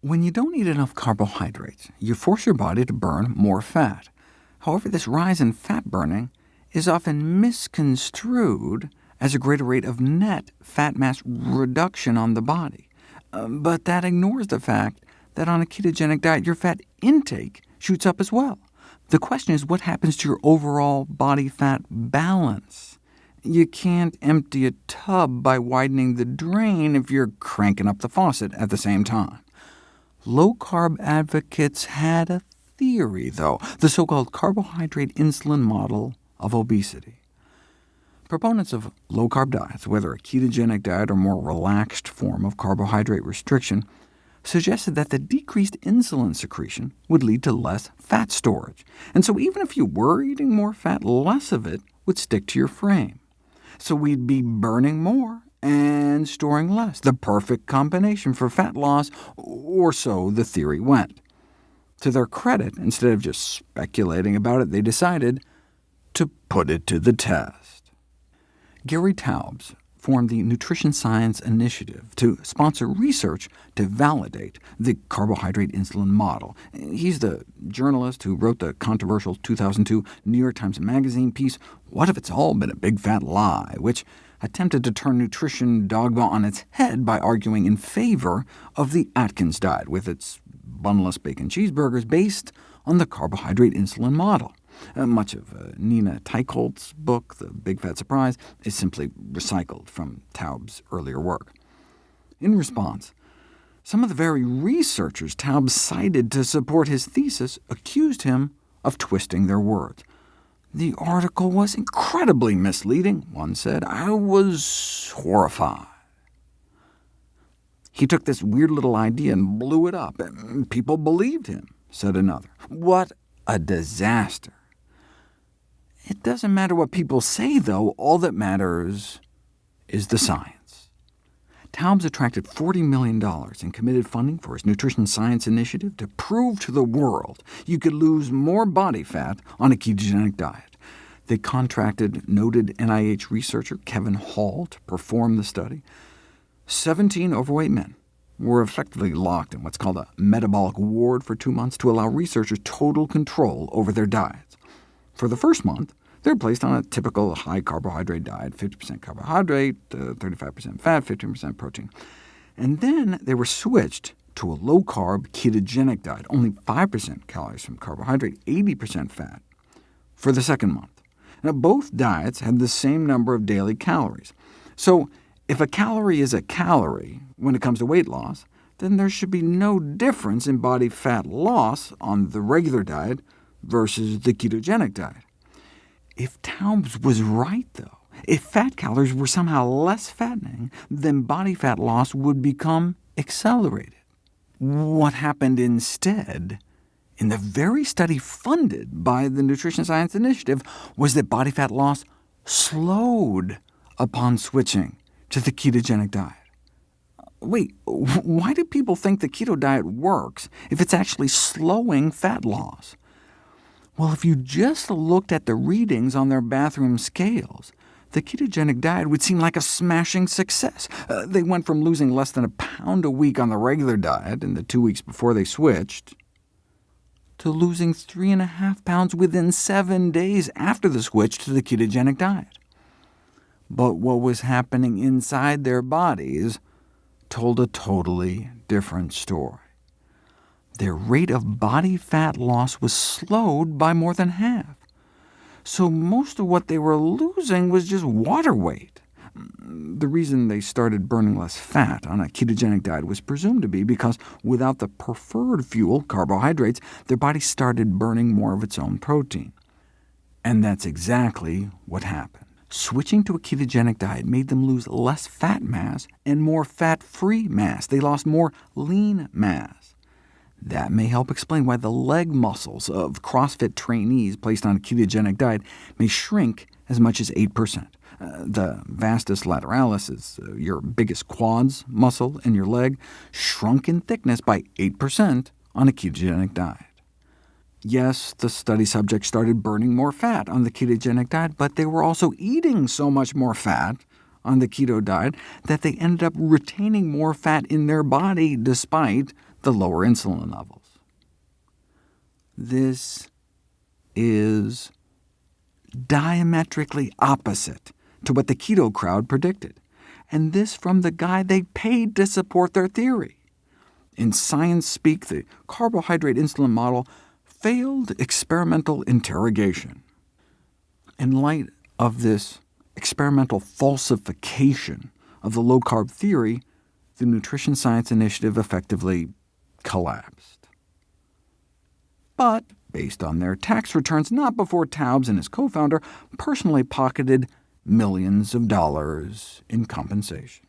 When you don't eat enough carbohydrates, you force your body to burn more fat. However, this rise in fat burning is often misconstrued as a greater rate of net fat mass reduction on the body. But that ignores the fact that on a ketogenic diet, your fat intake shoots up as well. The question is, what happens to your overall body fat balance? You can't empty a tub by widening the drain if you're cranking up the faucet at the same time. Low-carb advocates had a theory, though, the so-called carbohydrate insulin model of obesity. Proponents of low-carb diets, whether a ketogenic diet or more relaxed form of carbohydrate restriction, suggested that the decreased insulin secretion would lead to less fat storage, and so even if you were eating more fat, less of it would stick to your frame. So we'd be burning more and storing less, the perfect combination for fat loss, or so the theory went. To their credit, instead of just speculating about it, they decided to put it to the test. Gary Taubes formed the Nutrition Science Initiative to sponsor research to validate the carbohydrate insulin model. He's the journalist who wrote the controversial 2002 New York Times Magazine piece, "What If It's All Been a Big Fat Lie?", which attempted to turn nutrition dogma on its head by arguing in favor of the Atkins diet, with its bunless bacon cheeseburgers based on the carbohydrate insulin model. Much of Nina Teicholz's book, The Big Fat Surprise, is simply recycled from Taubes' earlier work. In response, some of the very researchers Taubes cited to support his thesis accused him of twisting their words. "The article was incredibly misleading," one said. "I was horrified." "He took this weird little idea and blew it up, and people believed him," said another. "What a disaster." It doesn't matter what people say, though. All that matters is the science. Taubes attracted $40 million in committed funding for his Nutrition Science Initiative to prove to the world you could lose more body fat on a ketogenic diet. They contracted noted NIH researcher Kevin Hall to perform the study. 17 overweight men were effectively locked in what's called a metabolic ward for 2 months to allow researchers total control over their diets. For the first month, they were placed on a typical high-carbohydrate diet, 50% carbohydrate, 35% fat, 15% protein. And then they were switched to a low-carb ketogenic diet, only 5% calories from carbohydrate, 80% fat, for the second month. Now, both diets had the same number of daily calories. So if a calorie is a calorie when it comes to weight loss, then there should be no difference in body fat loss on the regular diet versus the ketogenic diet. If Taubes was right, though, if fat calories were somehow less fattening, then body fat loss would become accelerated. What happened instead, in the very study funded by the Nutrition Science Initiative, was that body fat loss slowed upon switching to the ketogenic diet. Wait, why do people think the keto diet works if it's actually slowing fat loss? Well, if you just looked at the readings on their bathroom scales, the ketogenic diet would seem like a smashing success. They went from losing less than a pound a week on the regular diet in the 2 weeks before they switched, to losing 3.5 pounds within 7 days after the switch to the ketogenic diet. But what was happening inside their bodies told a totally different story. Their rate of body fat loss was slowed by more than half. So most of what they were losing was just water weight. The reason they started burning less fat on a ketogenic diet was presumed to be because without the preferred fuel, carbohydrates, their body started burning more of its own protein. And that's exactly what happened. Switching to a ketogenic diet made them lose less fat mass and more fat-free mass. They lost more lean mass. That may help explain why the leg muscles of CrossFit trainees placed on a ketogenic diet may shrink as much as 8%. The vastus lateralis is your biggest quads muscle in your leg, shrunk in thickness by 8% on a ketogenic diet. Yes, the study subjects started burning more fat on the ketogenic diet, but they were also eating so much more fat on the keto diet that they ended up retaining more fat in their body despite the lower insulin levels. This is diametrically opposite to what the keto crowd predicted, and this from the guy they paid to support their theory. In science speak, the carbohydrate insulin model failed experimental interrogation. In light of this experimental falsification of the low-carb theory, the Nutrition Science Initiative effectively collapsed. But based on their tax returns, not before Taubes and his co-founder personally pocketed millions of dollars in compensation.